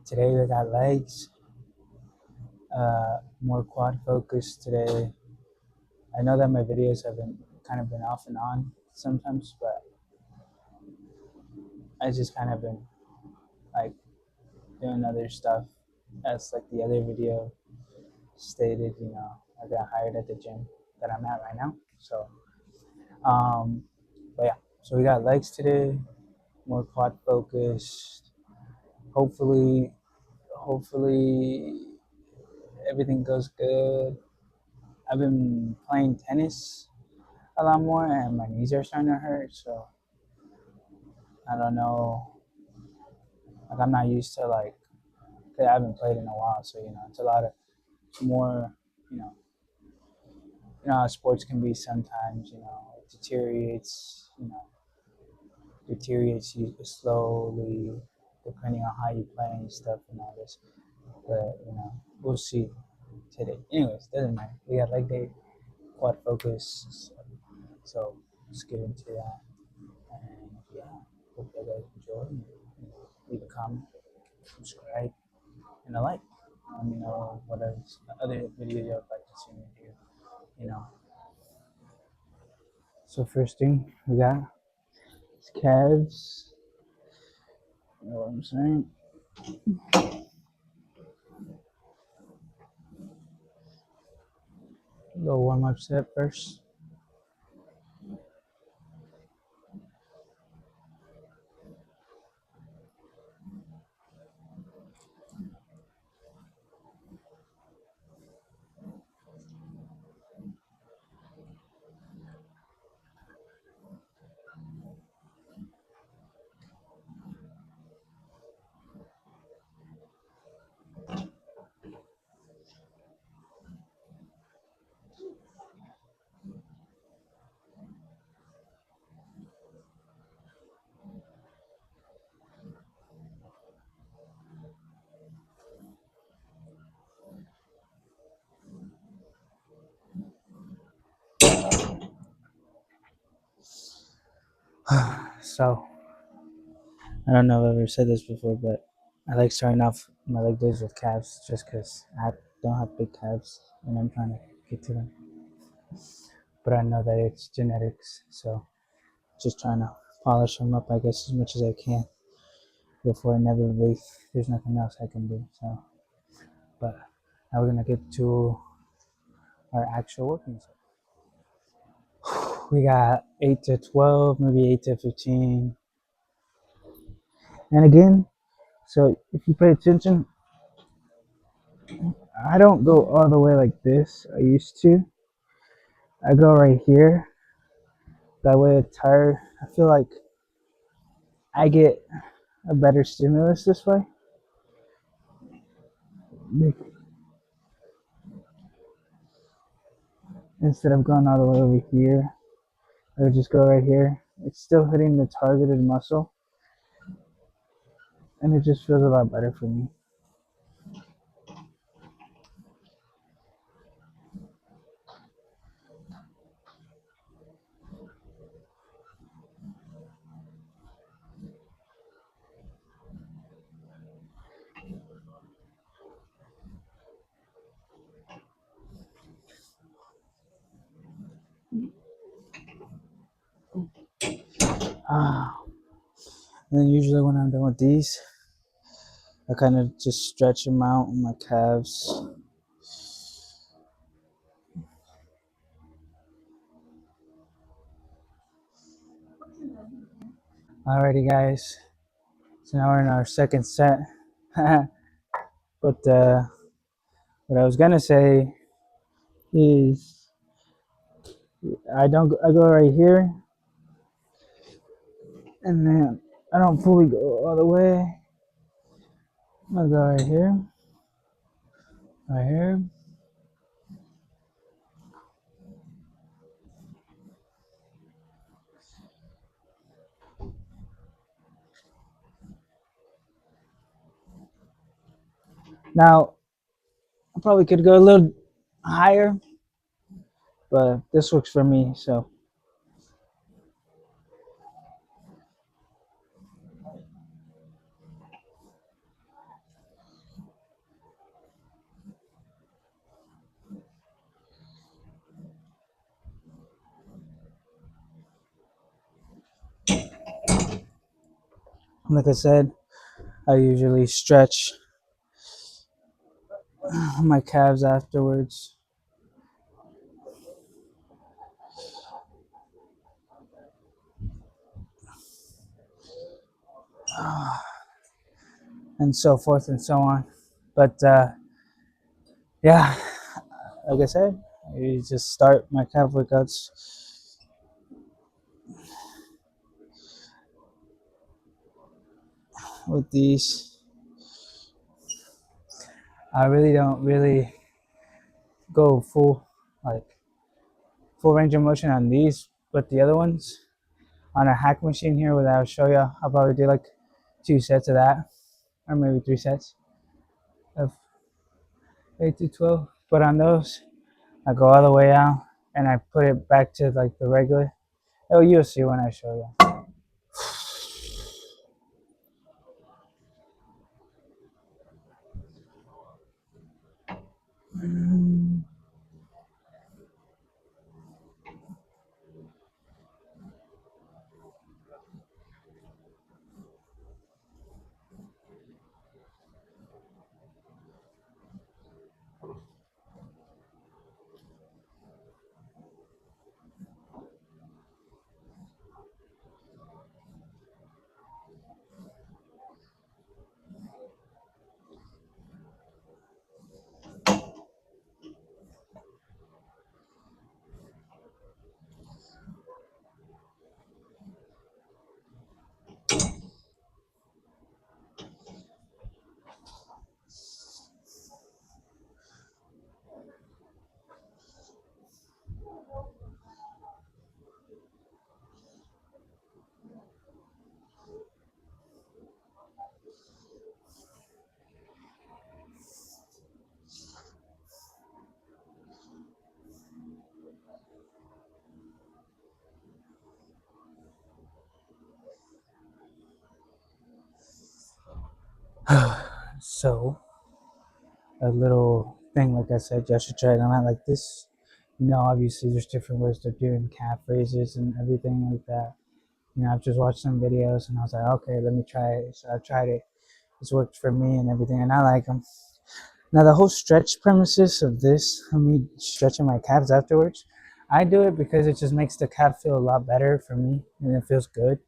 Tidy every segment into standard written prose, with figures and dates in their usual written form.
Today we got legs, more quad focus today. I know that my videos have been off and on sometimes, but I just kind of been like doing other stuff. As like the other video stated, I got hired at the gym that I'm at right now. Um, but yeah, so we got legs today, more quad focused. Hopefully everything goes good. I've been playing tennis a lot more, and my knees are starting to hurt. So I don't know. Like I'm not used to cause I haven't played in a while. So it's a lot of more. You know, how sports can be sometimes. It deteriorates you slowly, depending on how you play and stuff and all this. But we'll see today. Anyways, doesn't matter. We got leg day, quad focus. So let's get into that. And yeah, hope you guys enjoy. Leave a comment, subscribe, and a like. Let me know what other videos you'd like to see me do. You know. So first thing we got is calves. You know what I'm saying? A little warm up set first. So I don't know if I've ever said this before, but I like starting off my leg days with calves just because I don't have big calves and I'm trying to get to them. But I know that it's genetics, so just trying to polish them up, I guess, as much as I can before inevitably there's nothing else I can do. So, but now we're gonna get to our actual working set. We got 8 to 12, maybe 8 to 15. And again, so if you pay attention, I don't go all the way like this. I used to. I go right here. That way it's tired. I feel like I get a better stimulus this way. Instead of going all the way over here, I would just go right here. It's still hitting the targeted muscle, and it just feels a lot better for me. Ah. And then usually when I'm done with these, I kind of just stretch them out on my calves. Alrighty, guys. So now we're in our second set. But what I was gonna say is I go right here, and then I don't fully go all the way. I go right here, right here. Now I probably could go a little higher, but this works for me. So Like I said, I usually stretch my calves afterwards. And so forth and so on. But yeah, like I said, you just start my calf workouts with these. I really don't really go like full range of motion on these, but the other ones on a hack machine here, where I'll show you, I'll probably do like 2 sets of that, or maybe 3 sets of 8 to 12. But on those, I go all the way out and I put it back to like the regular. Oh, you'll see when I show you. So, a little thing, like I said, you should try them out like this. Obviously, there's different ways to doing calf raises and everything like that. I've just watched some videos and I was like, okay, let me try it. So I tried it. It's worked for me and everything, and I like them. Now, the whole stretch premises of this, of me stretching my calves afterwards, I do it because it just makes the calf feel a lot better for me and it feels good.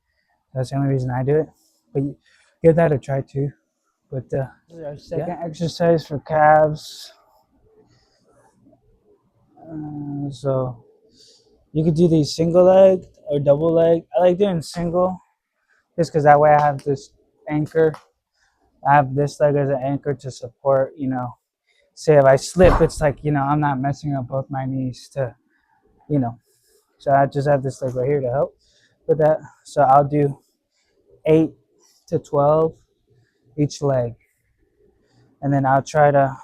That's the only reason I do it. But give that a try too. But this is our second exercise for calves. So you could do these single leg or double leg. I like doing single just because that way I have this anchor. I have this leg as an anchor to support, say if I slip, it's like, I'm not messing up both my knees you know, so I just have this leg right here to help with that. So I'll do 8 to 12 each leg. And then I'll try to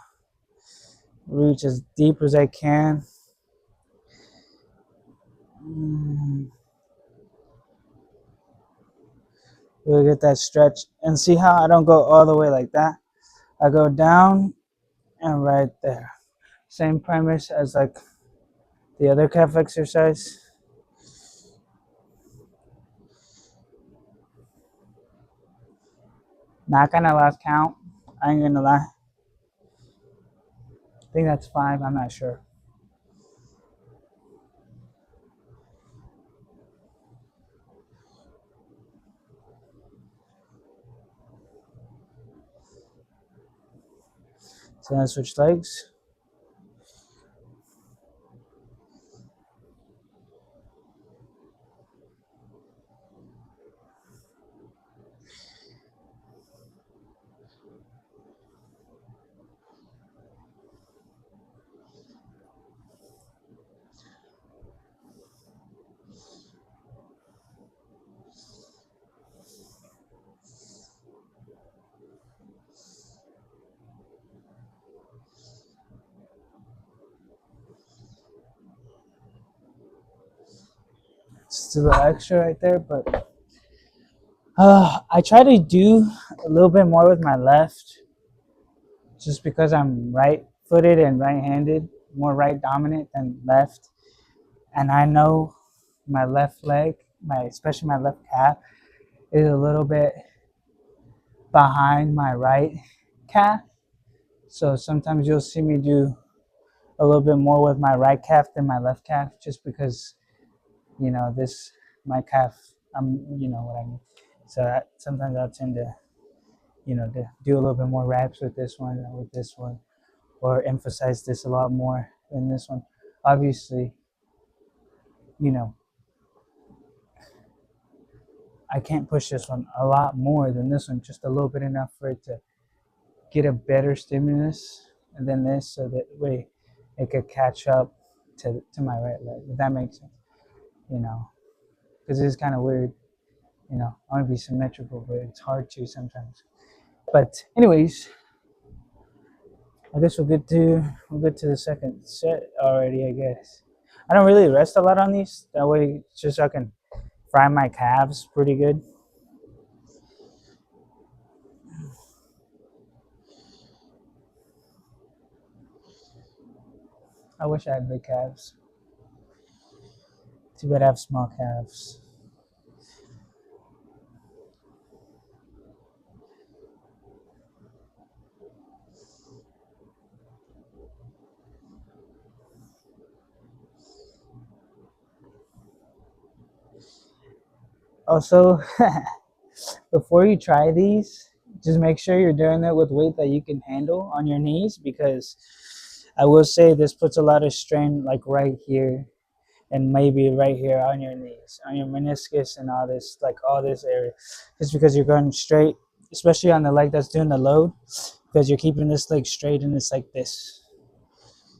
reach as deep as I can. Really get that stretch. And see how I don't go all the way like that? I go down and right there. Same premise as like the other calf exercise. Not gonna last count. I ain't gonna lie. I think that's 5. I'm not sure. So then I switch legs. Just a little extra right there, but I try to do a little bit more with my left, just because I'm right-footed and right-handed, more right dominant than left, and I know my left leg, especially my left calf, is a little bit behind my right calf. So sometimes you'll see me do a little bit more with my right calf than my left calf, just because this my calf. You know what I mean. So sometimes I'll tend to to do a little bit more reps with this one or with this one, or emphasize this a lot more than this one. Obviously, you know I can't push this one a lot more than this one, just a little bit enough for it to get a better stimulus than this, so that way it could catch up to my right leg. If that makes sense, you know, because it's kind of weird. I want to be symmetrical, but it's hard to sometimes. But anyways, I guess we're good to the second set already. I guess I don't really rest a lot on these. That way, just so I can fry my calves pretty good. I wish I had big calves. Too bad I have small calves. Also, before you try these, just make sure you're doing it with weight that you can handle on your knees, because I will say this puts a lot of strain, like right here and maybe right here on your knees, on your meniscus and all this, like all this area. Just because you're going straight, especially on the leg that's doing the load, because you're keeping this leg straight and it's like this.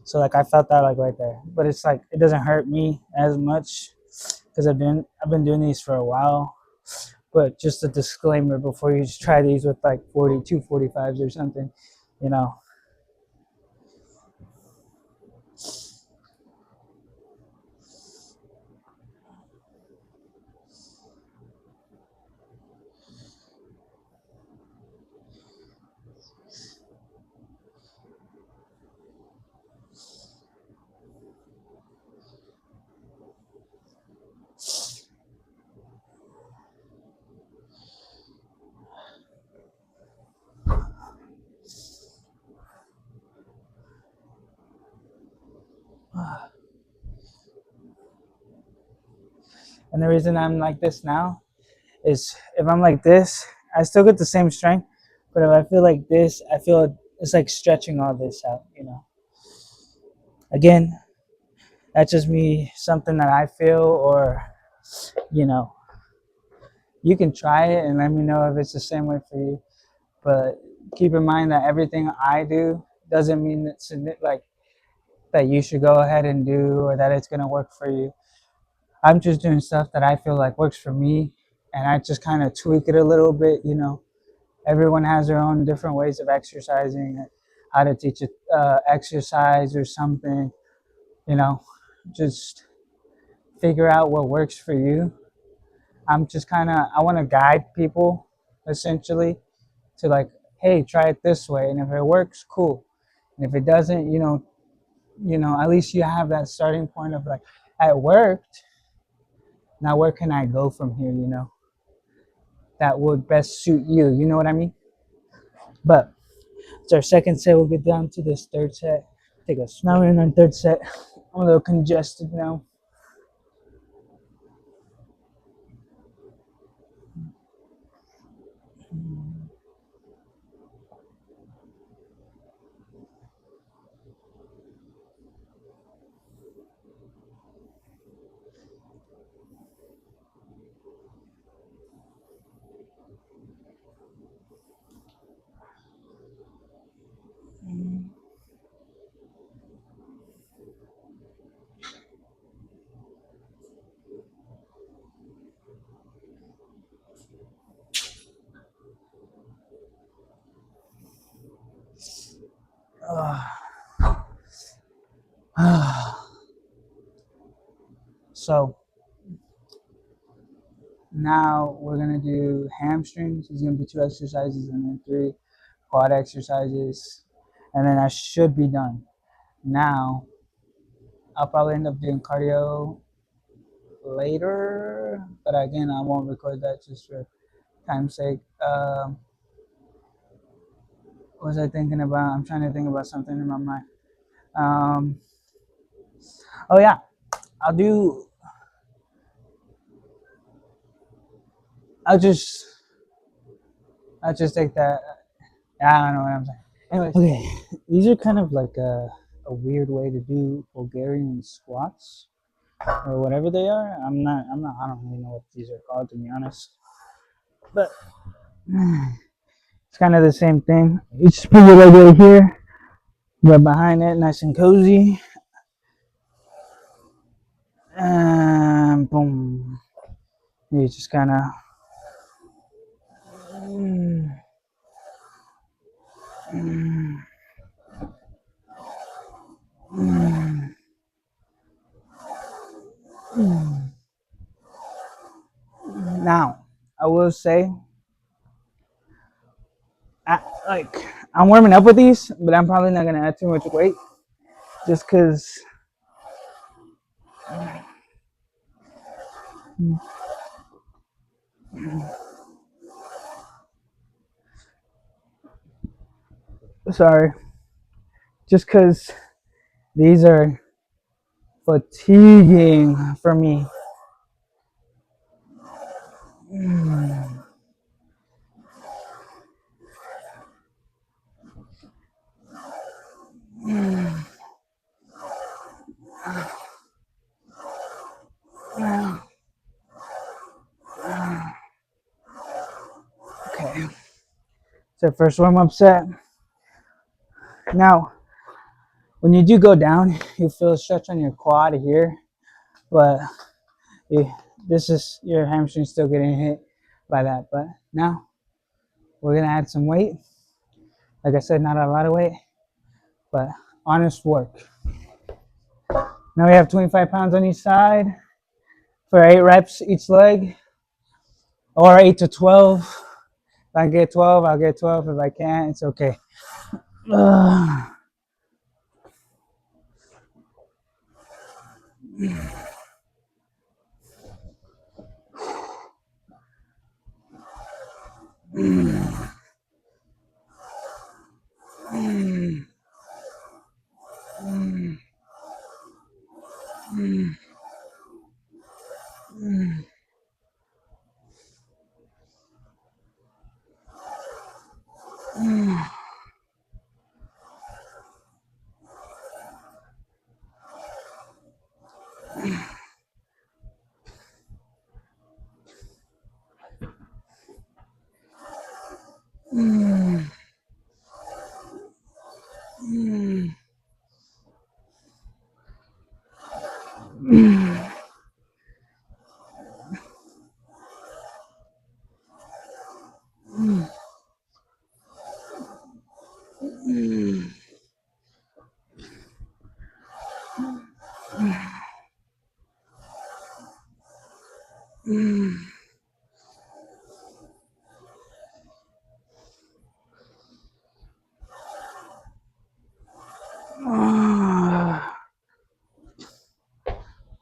So like I felt that like right there, but it's like it doesn't hurt me as much because I've been doing these for a while. But just a disclaimer before you try these with like 42, 45s or something, you know. And the reason I'm like this now is if I'm like this, I still get the same strength, but if I feel like this, I feel it's like stretching all this out. Again, that's just me, something that I feel, or you know, you can try it and let me know if it's the same way for you. But keep in mind that everything I do doesn't mean like that you should go ahead and do, or that it's gonna work for you. I'm just doing stuff that I feel like works for me, and I just kind of tweak it a little bit. Everyone has their own different ways of exercising, how to teach a exercise or something. You know, just figure out what works for you. I'm just I want to guide people essentially to like, hey, try it this way, and if it works, cool. And if it doesn't, at least you have that starting point of like, it worked. Now where can I go from here? That would best suit you. You know what I mean? But it's our second set. We'll get down to this third set. Take us. Now we're in our third set. I'm a little congested now. So now we're gonna do hamstrings. It's gonna be 2 exercises and then 3 quad exercises, and then I should be done. Now I'll probably end up doing cardio later, but again I won't record that just for time's sake. What was I thinking about? I'm trying to think about something in my mind. Um, oh yeah, I'll do. I'll just. I'll just take that. I don't know what I'm saying. Anyways, okay, these are kind of like a weird way to do Bulgarian squats or whatever they are. I don't really know what these are called, to be honest. But it's kind of the same thing. You just put your leg right here, right behind it, nice and cozy. And boom. You just kind of. Now, I will say, like, I'm warming up with these, but I'm probably not going to add too much weight just because. Sorry. Just because these are fatiguing for me. Okay. So first warm up set. Now, when you do go down, you feel a stretch on your quad here, but this is your hamstring still getting hit by that. But now we're gonna add some weight. Like I said, not a lot of weight, but honest work. Now we have 25 pounds on each side for 8 reps each leg, or 8 to 12. If I get 12, I'll get 12. If I can't, it's okay.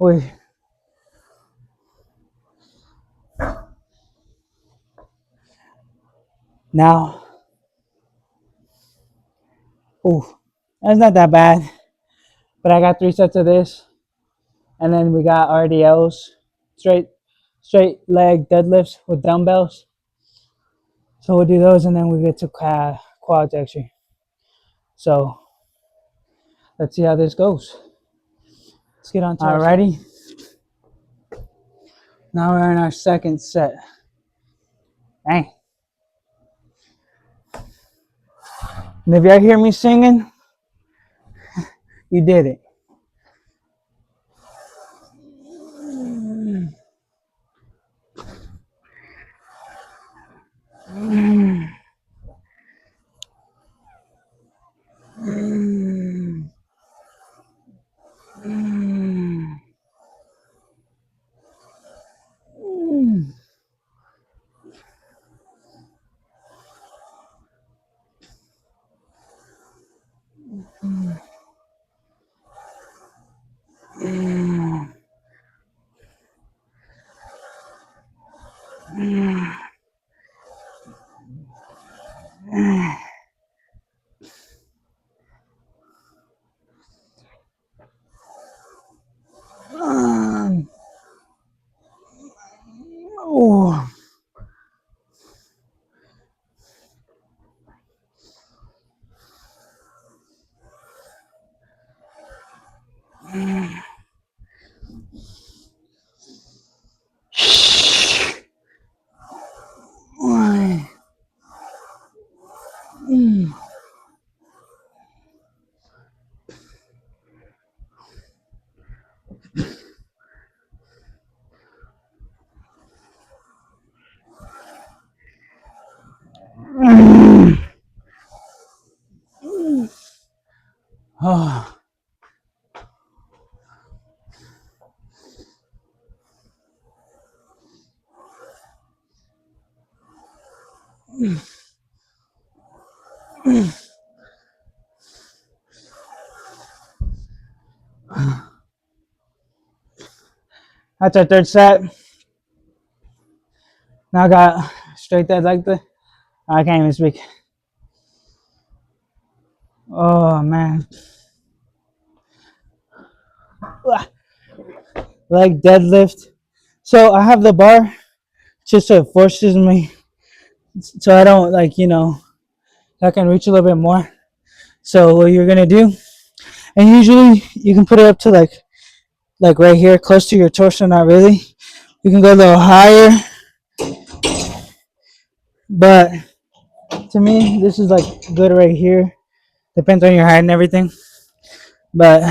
Wait. Now, ooh, that's not that bad. But I got 3 sets of this, and then we got RDLs, straight leg deadlifts with dumbbells. So we'll do those, and then we get to quads actually. So let's see how this goes. Let's get on to Alrighty. Now we're in our second set. Dang. And if y'all hear me singing, you did it. Oh. That's our third set. Now I got straight dead like the. I can't even speak. Oh man. Like deadlift. So I have the bar just so it forces me so I don't like, I can reach a little bit more. So what you're gonna do, and usually you can put it up to like right here, close to your torso, not really. You can go a little higher, but to me this is like good right here. Depends on your height and everything. But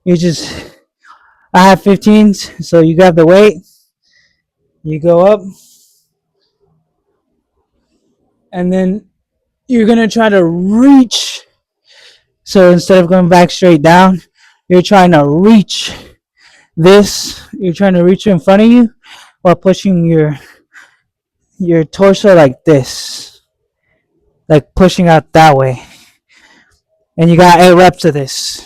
you just I have 15s, so you grab the weight, you go up, and then you're gonna try to reach. So instead of going back straight down, you're trying to reach this. You're trying to reach in front of you while pushing your torso like this, like pushing out that way. And you got 8 reps of this.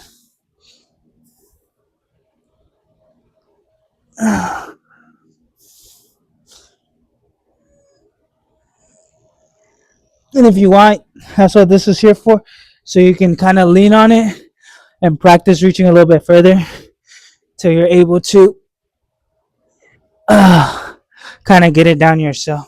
And if you want, that's what this is here for. So you can kind of lean on it and practice reaching a little bit further till you're able to kind of get it down yourself.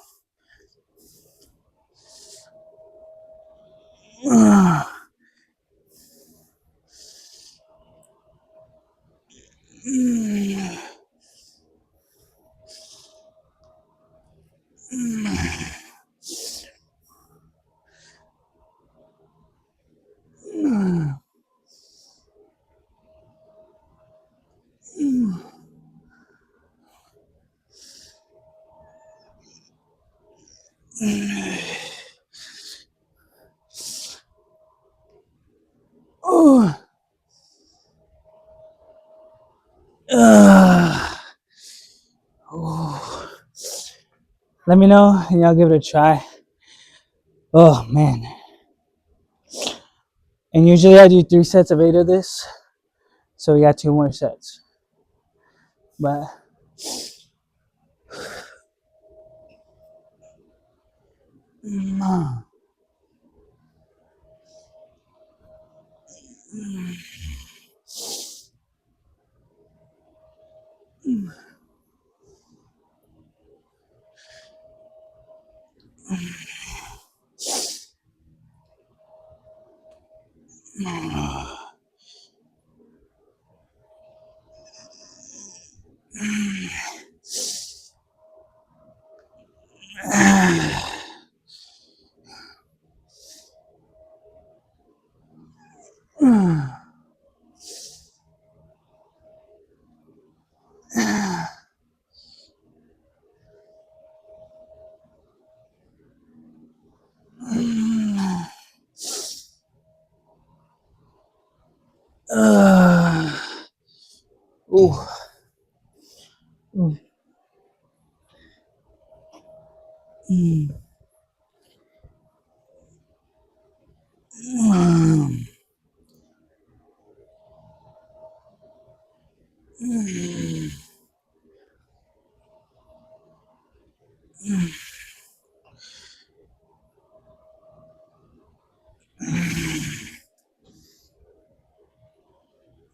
Let me know and I'll give it a try. Oh man. And usually I do 3 sets of 8 of this. So we got 2 more sets. But ooh. Ooh. Mm. Mm. Mm.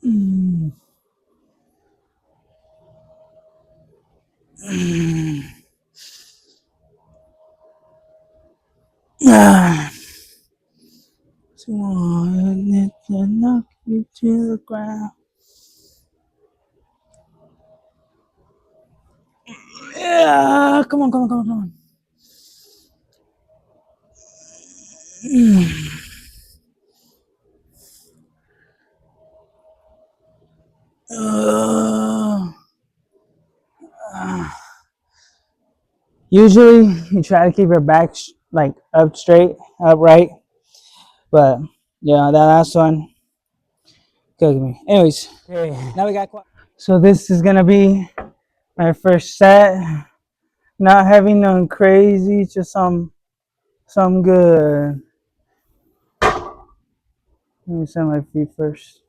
Mm. Ah. Want it to knock you to the ground. Yeah, come on, come on, come on, come on. Usually, you try to keep your back like up straight, upright. But yeah, that last one killed me. Anyways, okay, now we got. So this is gonna be my first set. Not having none crazy, just some good. Let me set my feet first.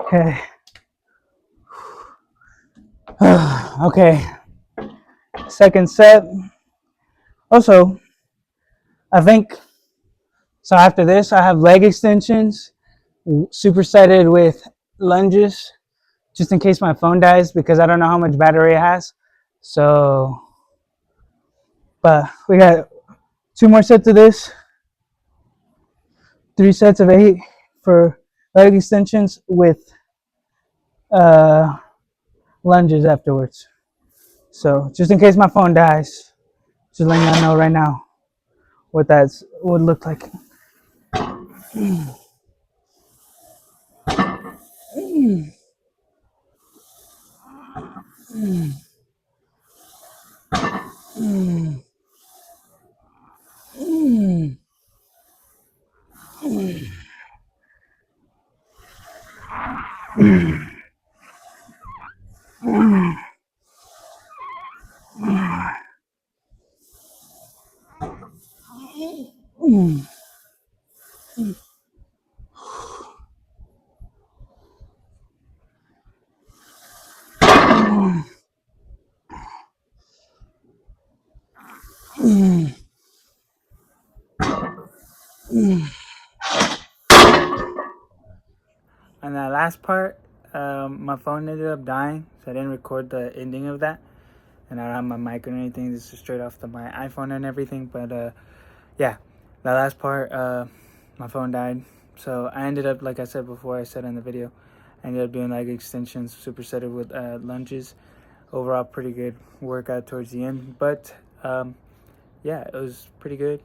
Okay. Okay. Second set. Also, I think so. After this, I have leg extensions, supersetted with lunges, just in case my phone dies because I don't know how much battery it has. So, but we got 2 more sets of this, 3 sets of 8 for leg extensions with uh, lunges afterwards. So, just in case my phone dies, just letting y'all know right now what that would look like. And that last part, my phone ended up dying, so I didn't record the ending of that. And I don't have my mic or anything. This is straight off my iPhone and everything. But yeah, that last part, my phone died. So I ended up, like I said before, I said in the video, I ended up doing leg extensions, supersetted with lunges. Overall, pretty good workout towards the end. But yeah, it was pretty good.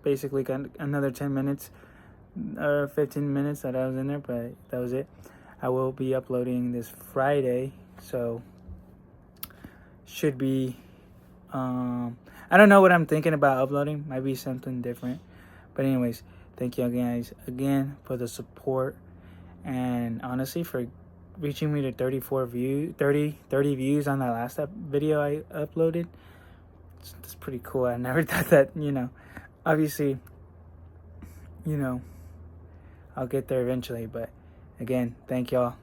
Basically, got another 10 minutes or 15 minutes that I was in there, but that was it. I will be uploading this Friday, so should be I don't know what I'm thinking about uploading. Might be something different. But anyways, thank you guys again for the support, and honestly for reaching me to 30 views on that last video I uploaded. It's pretty cool. I never thought that, obviously, I'll get there eventually. But again, thank y'all.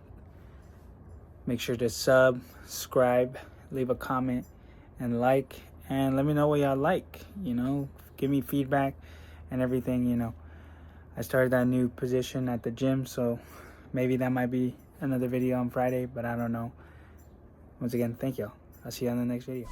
Make sure to subscribe, leave a comment, and like, and let me know what y'all like. Give me feedback and everything. I started that new position at the gym, so maybe that might be another video on Friday, but I don't know. Once again, thank y'all. I'll see you on the next video.